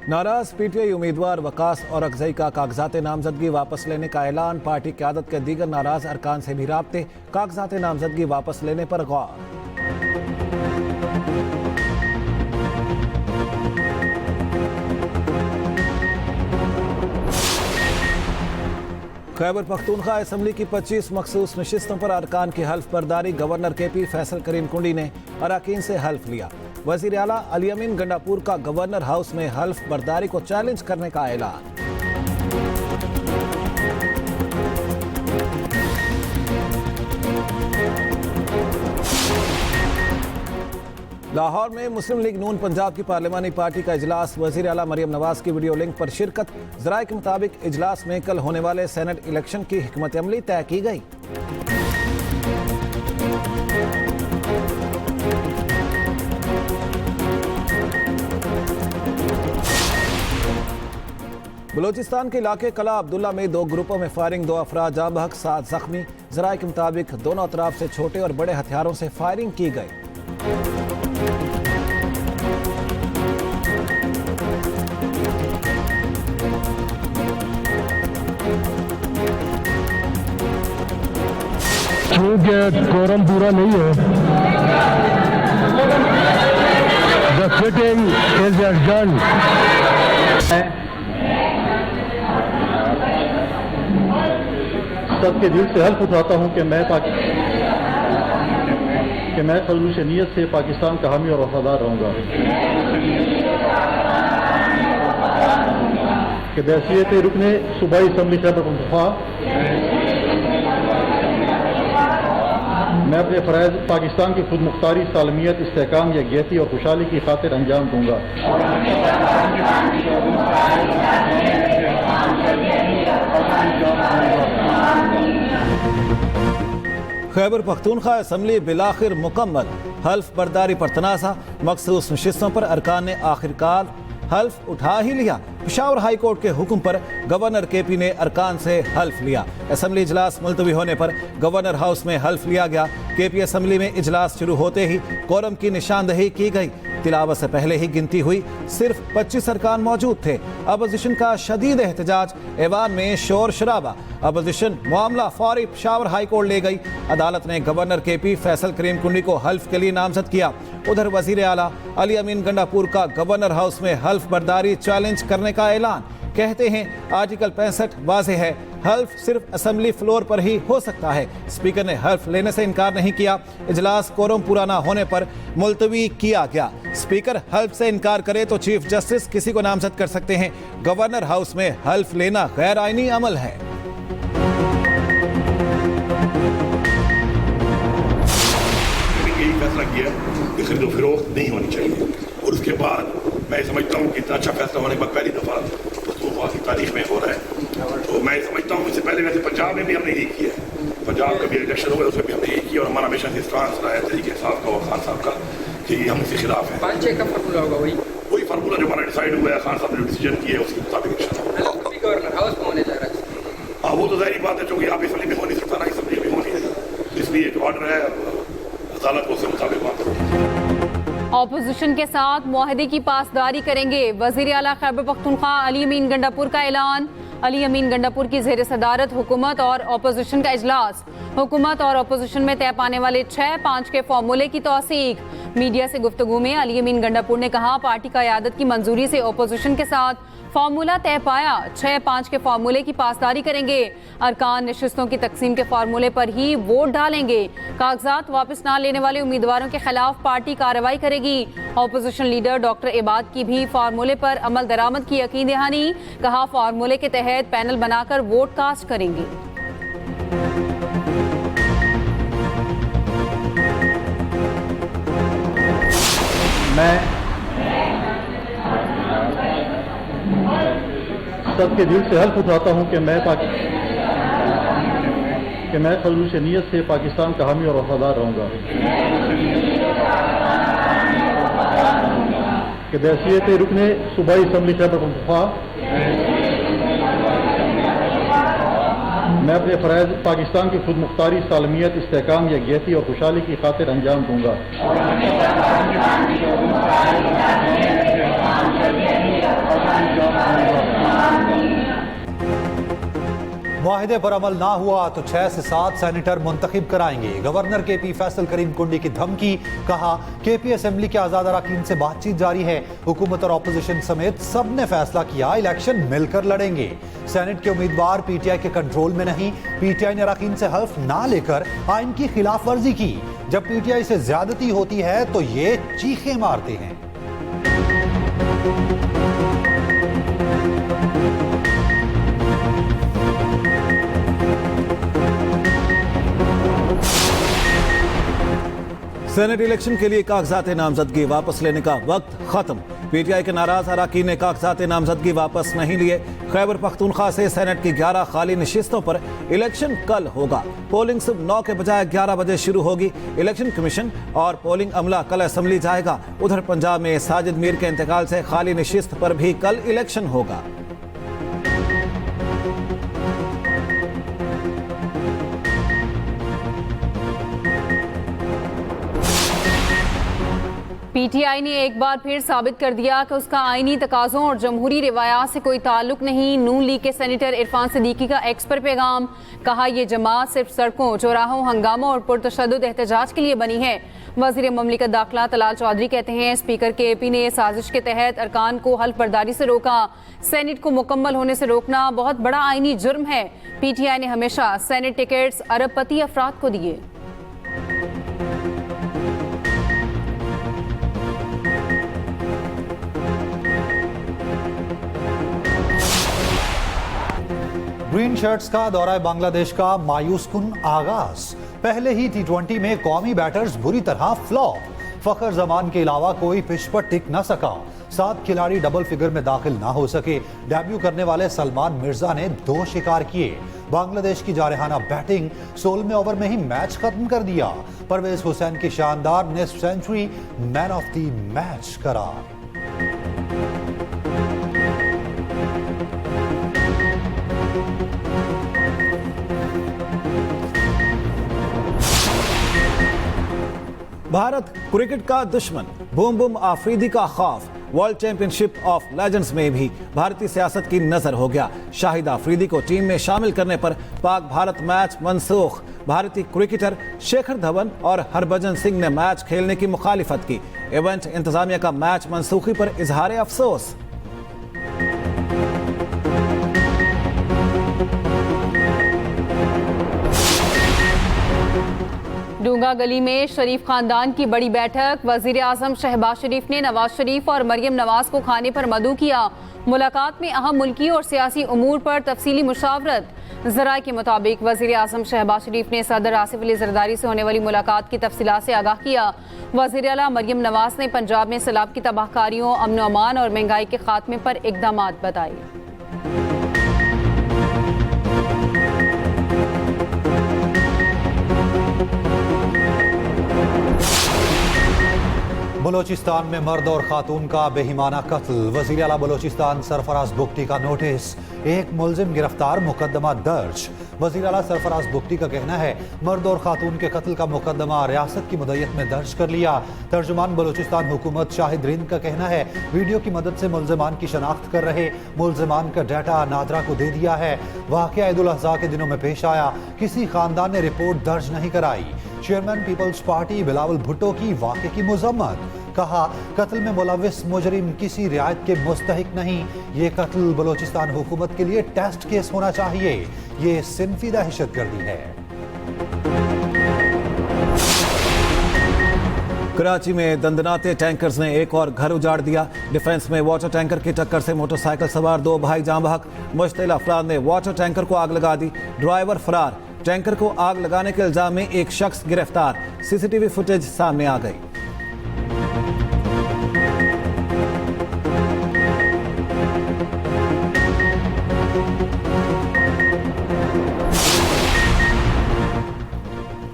नाराज पीटीआई उम्मीदवार वकास और अगजई का कागजात नामजदगी वापस लेने का ऐलान। पार्टी क़यादत के दीगर नाराज अरकान से भी राब्ते। कागजात नामजदगी वापस लेने पर गौर। खैबर पख्तूनख्वा असम्बली की 25 मखसूस नशिस्तों पर अरकान की हल्फ बर्दारी। गवर्नर KP फैसल करीम कुंडी ने अरकान से हल्फ लिया। वज़ीर आला अली अमीन गंडापुर का गवर्नर हाउस में हल्फ बर्दारी को चैलेंज करने का ऐलान। लाहौर में मुस्लिम लीग नून पंजाब की पार्लिमानी पार्टी का इजलास। वज़ीर आला मरियम नवाज की वीडियो लिंक पर शिरकत। ज़राए के मुताबिक इजलास में कल होने वाले सेनेट इलेक्शन की हिकमत अमली तय की गई। बलोचिस्तान के इलाके कला अब्दुल्ला में 2 ग्रुपों में फायरिंग। 2 अफराद जाँ बहक, 7 जख्मी। ज़राए के मुताबिक दोनों अतराफ से छोटे और बड़े हथियारों से फायरिंग की गई। क्योंकि कोरम पूरा नहीं है, द सिटिंग इज एडजर्न। सबके दिल से हल्फ उठाता हूं कि मैं खलूस नीयत से पाकिस्तान का हामी और वफादार रहूंगा, कि बहसीयत रुकने सूबाई असम्बली खैबर पख्तूनख्वा मैं अपने फ़राइज़ पाकिस्तान की खुद मुख्तारी, सालमियत, इस्तेहकाम, यकजहती और खुशहाली की खातिर अंजाम दूंगा। खैबर पख्तूनख्वा असम्बली बिलाखिर मुकम्मल। हल्फ बर्दारी पर तनाज़ा। मखसूस नशिस्तों पर अरकान ने आखिरकार हल्फ उठा ही लिया। पेशावर हाई कोर्ट के हुक्म पर गवर्नर KP ने अरकान से हल्फ लिया। असम्बली इजलास मुलतवी होने पर गवर्नर हाउस में हल्फ लिया गया। KP असम्बली में इजलास शुरू होते ही कोरम की निशानदही की गई। तिलावत से पहले ही गिनती हुई। सिर्फ 25 अरकान मौजूद थे। अपोजिशन का शदीद एहतजाज। ऐवान में शोर शराबा। अपोजिशन मामला फौरी पेशावर हाई कोर्ट ले गई। अदालत ने गवर्नर KP फैसल करीम कुंडी को हल्फ के लिए नामजद किया। उधर वजीर आला अली अमीन गंडापुर का गवर्नर हाउस में हल्फ बर्दारी चैलेंज करने का ऐलान। कहते हैं आर्टिकल 65 वाज़ेह है, हल्फ सिर्फ असम्बली फ्लोर पर ही हो सकता है। स्पीकर ने हल्फ लेने से इनकार नहीं किया। इजलास कोरम पूरा ना होने पर मुलतवी किया गया। स्पीकर हल्फ से इनकार करे तो चीफ जस्टिस किसी को नामजद कर सकते हैं। गवर्नर हाउस में हल्फ लेना गैर आईनी अमल है। फैसला किया कि खरीदो फरोख्त नहीं होनी चाहिए, और उसके बाद मैं समझता हूँ कि इतना अच्छा फैसला होने के बाद पहली दफ़ा पख्तूनख्वा की तारीख में हो रहा है। तो मैं समझता हूँ इससे पहले वैसे पंजाब में भी हमने यही किया है। पंजाब का भी इलेक्शन हुआ, उसमें भी हमने यही किया, और हमारा हमेशा से स्टांस रहा है तरीके साहब का और खान साहब का कि हम इसके खिलाफ हैं। 5-6 का फार्मूला होगा, वही फार्मूला जो हमारा डिसाइड हुआ है, खान साहब ने जो डिसीजन किया है उसके मुताबिक गवर्नर हाउस में होने जा रहा है। हाँ, वो तो जाहिर बात है, क्योंकि आप असम्बली में हो नहीं सकता ना, असम्बली में होनी है, इसलिए जो ऑर्डर है अदालत को उसके मुताबिक बात। ऑपोजिशन के साथ मुआहदे की पासदारी करेंगे। वज़ीर आला खैबर पख्तूनख्वा अली अमीन गंडापुर का ऐलान। अली अमीन गंडापुर की ज़ेर सदारत हुकूमत और अपोजिशन का इजलास। हुकूमत और अपोजिशन में तय पाने वाले 6-5 के फार्मूले की तौसीक। मीडिया से गुफ्तगू में अली अमीन गंडापुर ने कहा, पार्टी का क़यादत की मंजूरी से अपोजिशन के साथ फार्मूला तय पाया। 6-5 के फार्मूले की पासदारी करेंगे। अरकान नशिस्तों की तकसीम के फार्मूले पर ही वोट डालेंगे। कागजात वापस ना लेने वाले उम्मीदवारों के खिलाफ पार्टी कार्रवाई करेगी। अपोजिशन लीडर डॉक्टर इबाद की भी फार्मूले पर अमल दरामद की यकीन दहानी। कहा, फार्मूले के तहत पैनल बनाकर वोट कास्ट करेंगे। मैं सबके दिल से हल्फ उठाता हूं कि मैं खलूस नीयत से पाकिस्तान का हामी और वफादार रहूंगा, कि बहसीयत रुकने सूबाई असम्बली खैबर पख्तूनख्वा मैं अपने फ़राइज़ पाकिस्तान की खुद मुख्तारी, सालमियत, इस्तेहकाम, यकजहती और खुशहाली की खातिर अंजाम दूंगा। मुआहिदे पर अमल ना हुआ तो 6 से 7 सेनेटर मुंतखब कराएंगे। गवर्नर KP फैसल करीम कुंडी की धमकी, कहा KP असेंबली के आजाद अरकान से बातचीत जारी है। हुकूमत और अपोजिशन समेत सब ने फैसला किया इलेक्शन मिलकर लड़ेंगे। सेनेट के उम्मीदवार PTI के कंट्रोल में नहीं। PTI ने अरकान से हल्फ ना लेकर आइन की खिलाफ वर्जी की। जब PTI से ज्यादती होती है तो ये चीखें मारते हैं। सेनेट इलेक्शन के लिए कागजात नामजदगी वापस लेने का वक्त खत्म। PTI के नाराज अरकान ने कागजात नामजदगी वापस नहीं लिए। खैबर पख्तूनख्वा से सेनेट की 11 खाली नशिस्तों पर इलेक्शन कल होगा। पोलिंग सुबह 9 के बजाय 11 बजे शुरू होगी। इलेक्शन कमीशन और पोलिंग अमला कल असेंबली जाएगा। उधर पंजाब में साजिद मीर के इंतकाल से खाली नशिस्त पर भी कल इलेक्शन होगा। PTI ने एक बार फिर साबित कर दिया कि उसका आईनी तकाज़ों और जमहूरी रिवायात से कोई ताल्लुक नहीं। नून लीग के सेनेटर इरफान सिद्दीकी का एक्स पर पैगाम, कहा यह जमात सिर्फ सड़कों, चौराहों, हंगामों और पुरतशद्दुद एहतजाज के लिए बनी है। वज़ीर ममलिकत दाखिला तलाल चौधरी कहते हैं स्पीकर KP ने साजिश के तहत अरकान को हल्फ बर्दारी से रोका। सेनेट को मुकम्मल होने से रोकना बहुत बड़ा आईनी जुर्म है। PTI ने हमेशा सेनेट टिकट्स अरबपति अफराद को दिए। ग्रीन शर्ट्स का दौरा बांग्लादेश का मायूस कुन आगाज। पहले ही T20 में कौमी बैटर्स बुरी तरह फ्लॉप। फखर जमान के अलावा कोई पिच पर टिक न सका। 7 खिलाड़ी डबल फिगर में दाखिल ना हो सके। डेब्यू करने वाले सलमान मिर्जा ने 2 शिकार किए। बांग्लादेश की जारहाना बैटिंग 16वें ओवर में ही मैच खत्म कर दिया। परवेज हुसैन की शानदार निस्फ century man of the match करार। भारत क्रिकेट का दुश्मन, बूम बूम आफरीदी का खौफ। वर्ल्ड चैंपियनशिप ऑफ लेजेंड्स में भी भारतीय सियासत की नजर हो गया। शाहिद आफरीदी को टीम में शामिल करने पर पाक भारत मैच मनसूख। भारतीय क्रिकेटर शेखर धवन और हरभजन सिंह ने मैच खेलने की मुखालिफत की। इवेंट इंतजामिया का मैच मनसूखी पर इजहार अफसोस। डूंगा गली में शरीफ खानदान की बड़ी बैठक। वजीर आजम शहबाज शरीफ ने नवाज शरीफ और मरियम नवाज को खाने पर मदऊ किया। मुलाकात में अहम मुल्की और सियासी उमूर पर तफसीली मुशावरत। जराये के मुताबिक वजीर आजम शहबाज शरीफ ने सदर आसिफ अली जरदारी से होने वाली मुलाकात की तफसीलात से आगाह किया। वजीर आला मरियम नवाज ने पंजाब में सैलाब की तबाहकारियों, अमन अमान और महंगाई के खात्मे पर इकदामात बताए। बलोचिस्तान में मर्द और खातून का बेहिमाना कत्ल। वज़ीर आला बलोचिस्तान सरफराज बुगटी का नोटिस। एक मुलजिम गिरफ्तार, मुकदमा दर्ज। वज़ीर आला सरफराज बुगटी का कहना है मर्द और खातून के कत्ल का मुकदमा रियासत की मुद्दत में दर्ज कर लिया। तर्जुमान बलोचिस्तान हुकूमत शाहिद रिंद का कहना है वीडियो की मदद से मुलजिमान की शनाख्त कर रहे। मुलजिमान का डाटा नादरा को दे दिया है। वाक़या ईद उल अज़हा के दिनों में पेश आया। किसी खानदान ने रिपोर्ट दर्ज नहीं कराई। चेयरमैन पीपल्स पार्टी बिलावल भुट्टो की वाक़े की मजम्मत। कहा कत्ल में मुलविस मुजरिम किसी रियायत के मुस्तहिक नहीं। ये कत्ल बलोचिस्तान हुकूमत के लिए टेस्ट केस होना चाहिए। ये सिनफी दहशतगर्दी है। कराची में दंदनाते टैंकर्स ने एक और घर उजाड़ दिया। डिफेंस में वाटर टैंकर की टक्कर से मोटरसाइकिल सवार 2 भाई जाँ बहक। मुश्तिल अफराद ने वाटर टैंकर को आग लगा दी। ड्राइवर फरार। टैंकर को आग लगाने के इल्जाम में एक शख्स गिरफ्तार। CCTV फुटेज सामने आ गई।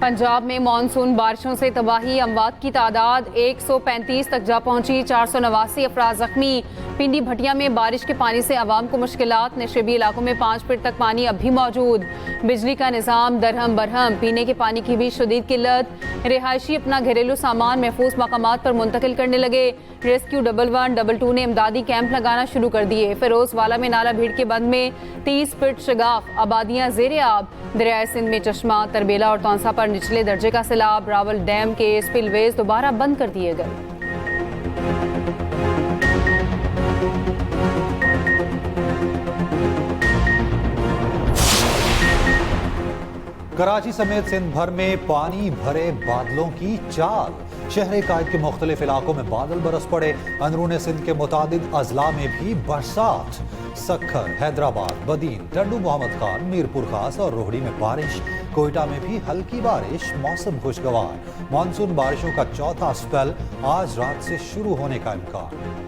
पंजाब में मानसून बारिशों से तबाही। अमवात की तादाद 135 तक जा पहुंची। 489 अफराद जख्मी। पिंडी भटिया में बारिश के पानी से आवाम को मुश्किलात। नशेबी इलाकों में 5 फीट तक पानी अब भी मौजूद। बिजली का निज़ाम दरहम बरहम। पीने के पानी की भी शदीद किल्लत। रिहायशी अपना घरेलू सामान महफूज मकामात पर मुंतकिल करने लगे। रेस्क्यू 11, 22 ने इमदादी कैंप लगाना शुरू कर दिए। फिरोजवाला में नाला भीड़ के बंद में 30 फीट शगाफ। आबादियां ज़ेरे आब। दरियाए सिंध में चश्मा, तरबेला और तौंसा पर निचले दर्जे का सैलाब। रावल डैम के स्पिलवेज दोबारा बंद कर दिए गए। कराची समेत सिंध भर में पानी भरे बादलों की चाल। शहर कायद के मुख्तलिफ इलाकों में बादल बरस पड़े। अंदरूनी सिंध के मुतादिद अजला में भी बरसात। सक्खर, हैदराबाद, बदीन, टंडू मोहम्मद खान, मीरपुर खास और रोहड़ी में बारिश। कोयटा में भी हल्की बारिश। मौसम खुशगवार। मानसून बारिशों का चौथा स्पेल आज रात से शुरू होने का इम्कान।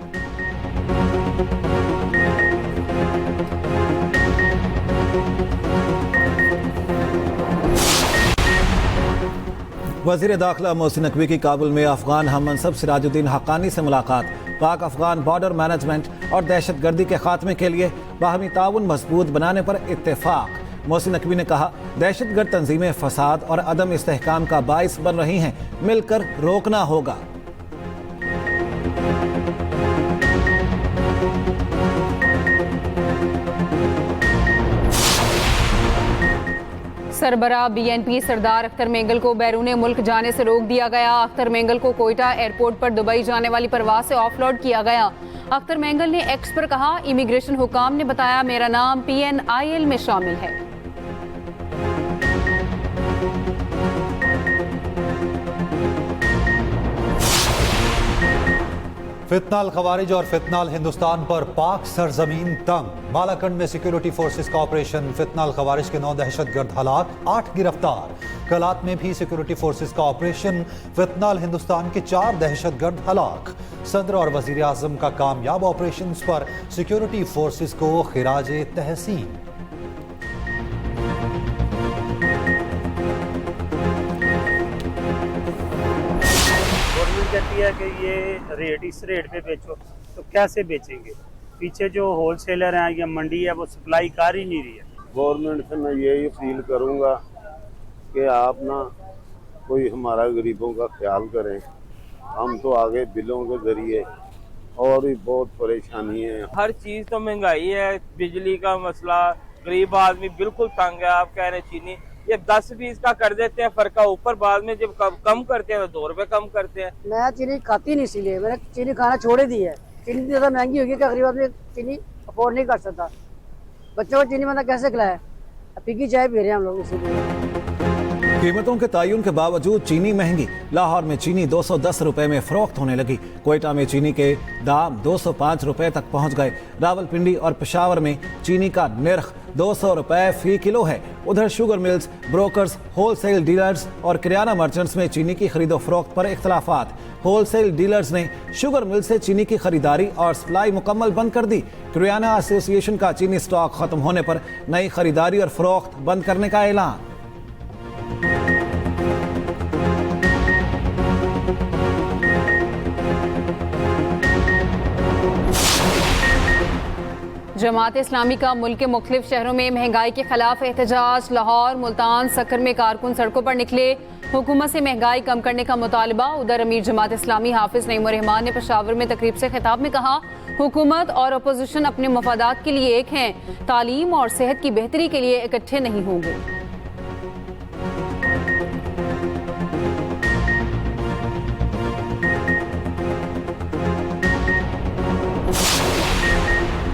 वज़ीर दाखिला मोहसिन नकवी की काबुल में अफगान हम मनसब सिराजुद्दीन हक्कानी से मुलाकात। पाक अफगान बॉर्डर मैनेजमेंट और दहशत गर्दी के खात्मे के लिए बाहमी ताउन मजबूत बनाने पर इत्तेफाक। मोहसिन नकवी ने कहा, दहशत गर्द तंजीमें फसाद और अदम इस्तेहकाम का बाइस बन रही हैं, मिलकर रोकना होगा। सरबराह BNP सरदार अख्तर मेंगल को बैरून मुल्क जाने से रोक दिया गया। अख्तर मेंगल को कोयटा एयरपोर्ट पर दुबई जाने वाली परवाज से ऑफलोड किया गया। अख्तर मेंगल ने एक्स पर कहा, इमिग्रेशन हुकाम ने बताया मेरा नाम PNIL में शामिल है। फितनाल खवारिज और फितनाल हिंदुस्तान पर पाक सरजमीन तंग। बालाकंड में सिक्योरिटी फोर्सेस का ऑपरेशन। फितनाल खवारिज के 9 दहशतगर्द हलाक, 8 गिरफ्तार। कलात में भी सिक्योरिटी फोर्सेस का ऑपरेशन। फितनाल हिंदुस्तान के 4 दहशतगर्द हलाक। सदर और वजीर आजम का कामयाब ऑपरेशन पर सिक्योरिटी फोर्सेस को खिराजे तहसीन। कहती है कि ये रेट इस रेट पे बेचो, तो कैसे बेचेंगे? पीछे जो होलसेलर हैं या मंडी है वो सप्लाई कर ही नहीं रही है। गवर्नमेंट से मैं यही अपील करूंगा कि आप ना कोई हमारा गरीबों का ख्याल करें। हम तो आगे बिलों के जरिए और भी बहुत परेशानी है। हर चीज़ तो महंगाई है, बिजली का मसला, गरीब आदमी बिल्कुल तंग है। आप कह रहे हैं चीनी ये 10-20 का कर देते हैं फर्क, ऊपर बाद में जब कम करते हैं तो 2 रुपए कम करते हैं। मैं चीनी खाती नहीं, इसीलिए मैंने चीनी खाना छोड़ दी है। चीनी इतनी ज़्यादा महंगी होगी कि गरीब आदमी चीनी अफोर्ड नहीं कर सकता। बच्चों को चीनी मतलब कैसे खिलाए? फीकी चाय पी रहे हैं हम लोग इसीलिए। कीमतों के तयन के बावजूद चीनी महंगी। लाहौर में चीनी 210 रुपए में फरोख्त होने लगी। कोयटा में चीनी के दाम 205 रुपए तक पहुंच गए। रावलपिंडी और पेशावर में चीनी का निर्ख 200 रुपए फी किलो है। उधर sugar mills, brokers, wholesale dealers और किराना मर्चेंट्स में चीनी की खरीदो फरोख्त पर इख्तलाफात। होलसेल डीलर्स ने शुगर मिल से चीनी की खरीदारी और सप्लाई मुकम्मल बंद कर दी। किराना एसोसिएशन का चीनी स्टॉक खत्म होने पर नई खरीदारी और फरोख्त बंद करने का ऐलान। जमात इस्लामी का मुल्क के मुख्तलिफ शहरों में महंगाई के खिलाफ एहतजाज। लाहौर, मुल्तान, सक्कर में कारकुन सड़कों पर निकले। हुकूमत से महंगाई कम करने का मुतालबा। उधर अमीर जमात इस्लामी हाफिज नईमुर रहमान ने पेशावर में तकरीब से खिताब में कहा, हुकूमत और अपोजिशन अपने मफादात के लिए एक हैं, तालीम और सेहत की बेहतरी के लिए इकट्ठे नहीं होंगे।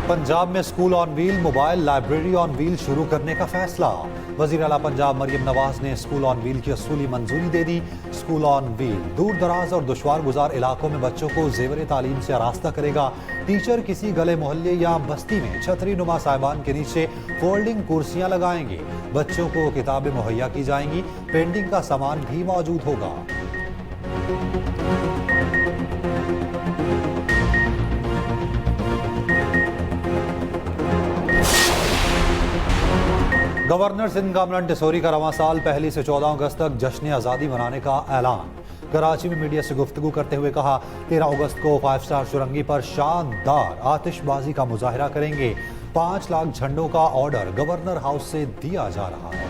पंजाब में school on wheel, mobile library on wheel शुरू करने का फैसला। वजीर आला पंजाब मरियम नवाज ने स्कूल ऑन व्हील की असूली मंजूरी दे दी। स्कूल ऑन व्हील दूर दराज और दुश्वार गुजार इलाकों में बच्चों को जेवर तालीम से आरास्ता करेगा। टीचर किसी गले मोहल्ले या बस्ती में छतरी नुमा साहिबान के नीचे फोल्डिंग कुर्सियां लगाएंगे। बच्चों को किताबें मुहैया की जाएंगी। पेंटिंग का सामान भी मौजूद होगा। गवर्नर सिंध कामरान टिसोरी का रवां साल 1 से 14 अगस्त तक जश्न आज़ादी मनाने का ऐलान। कराची में मीडिया से गुफ्तगू करते हुए कहा, 13 अगस्त को 5 स्टार चुरंगी पर शानदार आतिशबाजी का मुजाहिरा करेंगे। 5 लाख झंडों का ऑर्डर गवर्नर हाउस से दिया जा रहा है।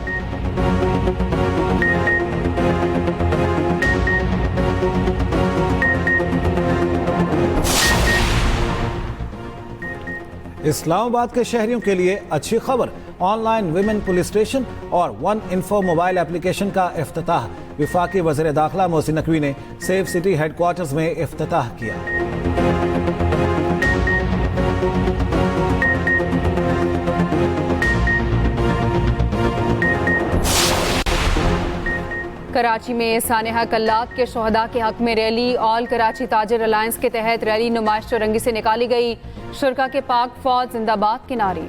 इस्लामाबाद के शहरियों के लिए अच्छी खबर, ऑनलाइन विमेन पुलिस स्टेशन और वन इन्फो मोबाइल एप्लीकेशन का इफ्तिताह। वफाकी वज़ीर दाखिला मोहसिन नकवी ने सेफ सिटी हेडक्वार्टर्स में इफ्तिताह किया। कराची में सानेहा कल्लात के शोहदा के हक में रैली। ऑल कराची ताजिर अलायंस के तहत रैली नुमाइश चौरंगी से निकाली गई। शुरका के पाक फौज जिंदाबाद के नारे।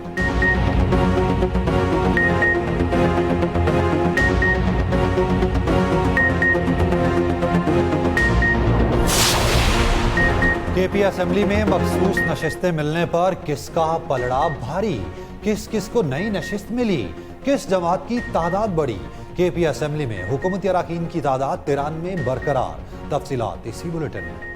केपी असेंबली में मखसूस नशिस्तें मिलने पर किसका पलड़ा भारी, किस किस को नई नशिस्त मिली, किस जमात की तादाद बढ़ी। केपी असेंबली में हुकूमती अरकान की तादाद 93 में बरकरार। तफसीलात इसी बुलेटिन में।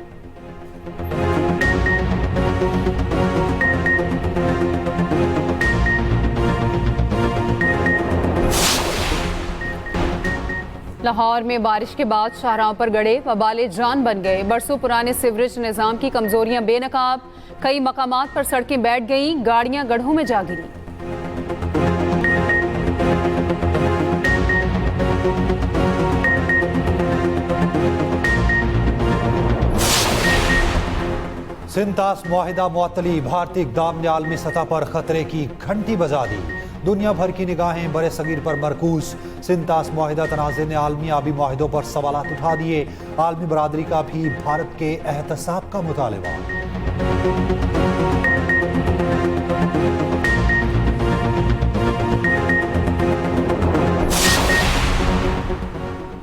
लाहौर में बारिश के बाद शाहराहों पर गड़े वबाले जान बन गए। बरसों पुराने सीवरेज निजाम की कमजोरियां बेनकाब। कई मकामात पर सड़कें बैठ गईं, गाड़ियां गड्ढों में जा गिरी। सिंतास मुआहिदा मुअत्तली, भारतीय इक़दाम ने आलमी सतह पर खतरे की घंटी बजा दी। दुनिया भर की निगाहें बरे सगीर पर मरकूज। सिंतास मुआहिदा तनाज़े ने आलमी आबी मुआहिदों पर सवालात उठा दिए। आलमी बरादरी का भी भारत के एहतसाब का मुतालबा।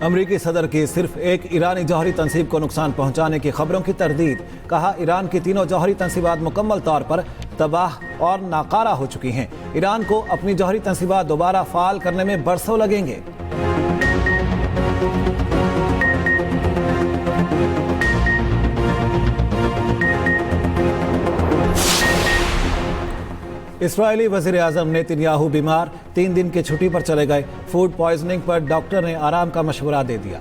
अमरीकी सदर की सिर्फ एक ईरानी जौहरी तनसीब को नुकसान पहुंचाने की खबरों की तरदीद। कहा, ईरान की तीनों जौहरी तनसीबात मुकम्मल तौर पर तबाह और नाकारा हो चुकी हैं। ईरान को अपनी जौहरी तनसीबात दोबारा फाल करने में बरसों लगेंगे। इस्राएली वज़ीर आज़म नेतन्याहू बीमार, 3 दिन की छुट्टी पर चले गए। फूड पॉइजनिंग पर डॉक्टर ने आराम का मशवरा दे दिया।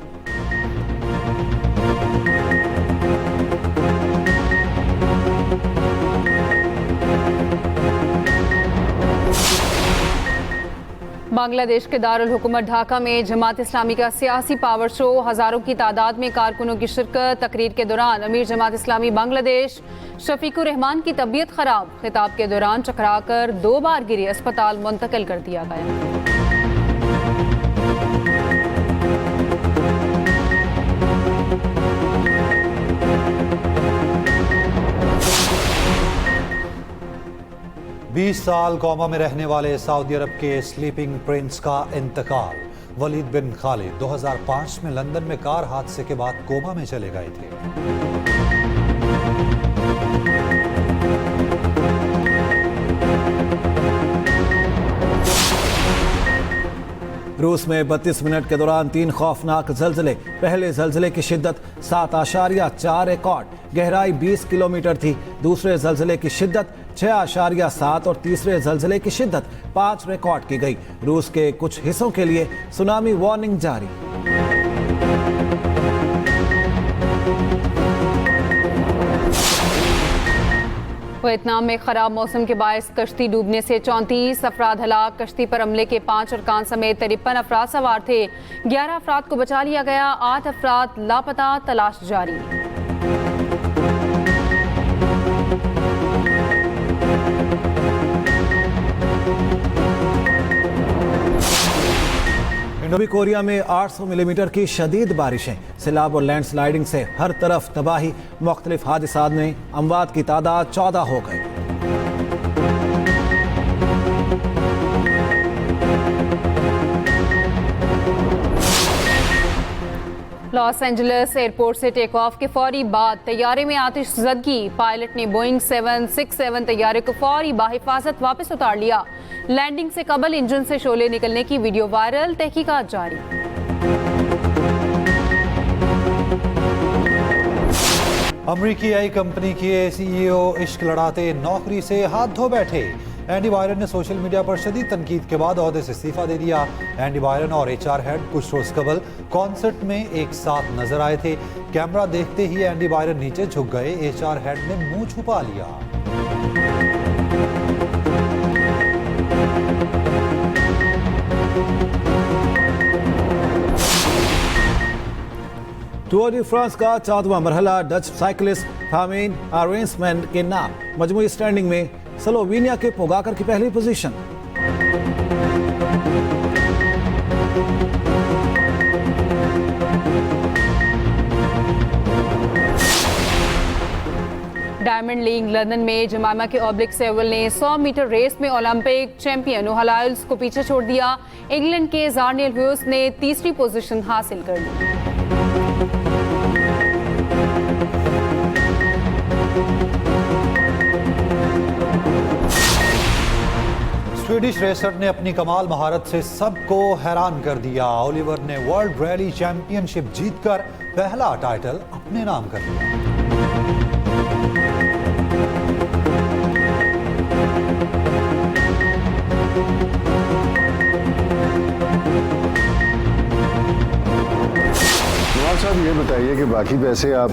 बांग्लादेश के दारुल हुकूमत ढाका में जमात इस्लामी का सियासी पावर शो। हजारों की तादाद में कारकुनों की शिरकत। तकरीर के दौरान अमीर जमात इस्लामी बांग्लादेश शफीकुर रहमान की तबीयत खराब। खिताब के दौरान चकराकर 2 बार गिरे, अस्पताल मुंतकिल कर दिया गया। 20 साल कोमा में रहने वाले सऊदी अरब के स्लीपिंग प्रिंस का इंतकाल। वलीद बिन खालिद 2005 में लंदन में कार हादसे के बाद कोमा में चले गए थे। रूस में 32 मिनट के दौरान 3 खौफनाक जल्जले। पहले जल्जले की शिद्दत 7.4 रिकॉर्ड, गहराई 20 किलोमीटर थी। दूसरे जल्जले की शिद्दत 6.7 और तीसरे जल्जले की शिद्दत 5 रिकॉर्ड की गई। रूस के कुछ हिस्सों के लिए सुनामी वार्निंग जारी। वियतनाम में खराब मौसम के बायस कश्ती डूबने से 34 अफराद हलाक। कश्ती पर हमले के 5 अरकान समेत 53 अफराद सवार थे। 11 अफराद को बचा लिया गया, 8 अफराद लापता, तलाश जारी। जनूबी कोरिया में 800 मिलीमीटर की शदीद बारिशें। सैलाब और लैंडस्लाइडिंग से हर तरफ तबाही। मुख्तलिफ हादिसात में अमवात की तादाद 14 हो गई। लॉस एंजलिस एयरपोर्ट से टेक ऑफ के फौरी बाद तैयारे में आतिशज़दगी। पायलट ने बोइंग 767 तैयारे को फौरी बाहिफाजत वापस उतार लिया। लैंडिंग से कबल इंजन से शोले निकलने की वीडियो वायरल, तहकीकात जारी। अमरीकी आई कंपनी के CEO इश्क लड़ाते नौकरी से हाथ धो बैठे। एंडी बायरन ने सोशल मीडिया पर शदीद तनकीद के बाद ओहदे से इस्तीफा दे दिया। एंडी बायरन और HR हेड कुछ रोज कबल कॉन्सर्ट में एक साथ नजर आए थे। कैमरा देखते ही एंडी बायरन नीचे झुक गए। HR हेड ने मुंह छुपा लिया। टूर डी फ्रांस का 4वां मरहला डच साइकिलिस्ट थामीन आरेंसमैन के नाम। मजमूई स्टैंडिंग में स्लोवेनिया के पोगाकर की पहली पोजीशन। डायमंड लीग लंदन में जमाइमा के ऑब्लिक सेवल ने 100 मीटर रेस में ओलंपिक चैंपियन ओहलाइल्स को पीछे छोड़ दिया। इंग्लैंड के ज़ार्नियल ह्यूस ने तीसरी पोजीशन हासिल कर ली। स्वीडिश रेसर ने अपनी कमाल महारत से सबको हैरान कर दिया। ओलिवर ने वर्ल्ड रैली चैंपियनशिप जीतकर पहला टाइटल अपने नाम कर लिया। नवाब साहब ये बताइए कि बाकी पैसे आप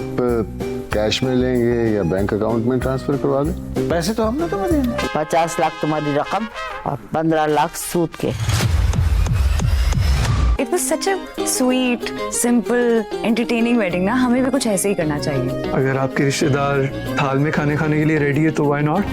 कैश में लेंगे या बैंक अकाउंट में ट्रांसफर करवा दें? पैसे तो हमने तुम्हें देंगे। 50 लाख तुम्हारी रकम और 15 लाख सूद के। It was such a sweet, simple, entertaining wedding ना, हमें भी कुछ ऐसे ही करना चाहिए। अगर आपके रिश्तेदार थाल में खाने के लिए रेडी है तो व्हाई नॉट?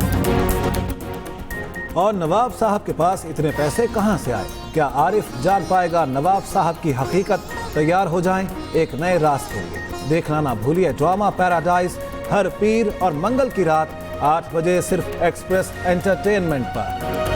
और नवाब साहब के पास इतने पैसे कहां से आए? क्या आरिफ जान पाएगा नवाब साहब की हकीकत? तैयार हो जाएं एक नए राज के लिए। देखना ना भूलिए ड्रामा पैराडाइज हर पीर और मंगल की रात 8 बजे सिर्फ एक्सप्रेस एंटरटेनमेंट पर।